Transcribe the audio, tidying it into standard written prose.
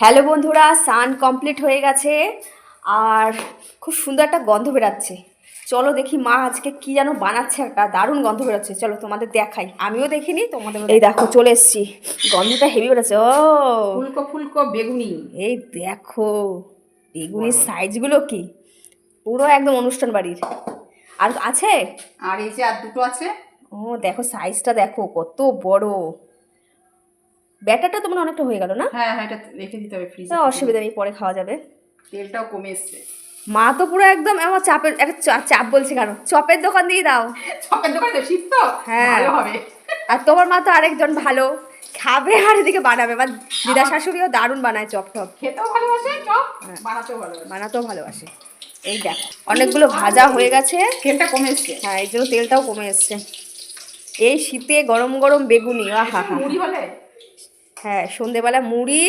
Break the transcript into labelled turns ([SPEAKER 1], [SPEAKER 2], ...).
[SPEAKER 1] Hello বন্ধুরা, স্নান complete হয়ে গেছে আর খুব সুন্দর একটা গন্ধ বেরাচ্ছে। চলো দেখি মা আজকে কি যেন বানাচ্ছে, একটা দারুণ গন্ধ বেরোচ্ছে। চলো তোমাদের দেখাই, আমিও দেখিনি তোমাদের। এই দেখো চলে এসছি, গন্ধটা হেভি বেরোচ্ছে। ও
[SPEAKER 2] ফুলকো ফুলকো বেগুনি,
[SPEAKER 1] এই দেখো বেগুনির সাইজগুলো কি, পুরো একদম অনুষ্ঠান বাড়ির। আর আছে,
[SPEAKER 2] আর এই যে আর দুটো আছে।
[SPEAKER 1] ও দেখো সাইজটা দেখো কত বড়। ব্যাটারটা তো মানে অনেকটা হয়ে গেল না?
[SPEAKER 2] হ্যাঁ হ্যাঁ, এটা রেখে দিতে হবে ফ্রিজে।
[SPEAKER 1] অসুবিধা নেই, পরে খাওয়া যাবে।
[SPEAKER 2] তেলটাও কমে এসছে।
[SPEAKER 1] মা তো পুরো একদম আমার চাপের চাপ বলছে কেন, চপের দোকান দিয়ে দাও।
[SPEAKER 2] চপের দোকানে তো শীত তো,
[SPEAKER 1] হ্যাঁ
[SPEAKER 2] ভালো হবে।
[SPEAKER 1] আর তোমার মা তো আরেকজন ভালো খাবে আর এদিকে বানাবে। আমার দিদা শাশুড়িও দারুণ বানায় চপ টপ,
[SPEAKER 2] খেতেও ভালোবাসে, চপ বানাতেও ভালোবাসে।
[SPEAKER 1] বানাতেও ভালোবাসে। এই দেখো অনেকগুলো ভাজা হয়ে গেছে।
[SPEAKER 2] তেলটা কমে এসছে।
[SPEAKER 1] হ্যাঁ এই জন্য তেলটাও কমে এসছে। এই শীতে গরম গরম বেগুনি, আহা হা।
[SPEAKER 2] মুড়ি হলে
[SPEAKER 1] হ্যাঁ সন্ধেবেলা মুড়ি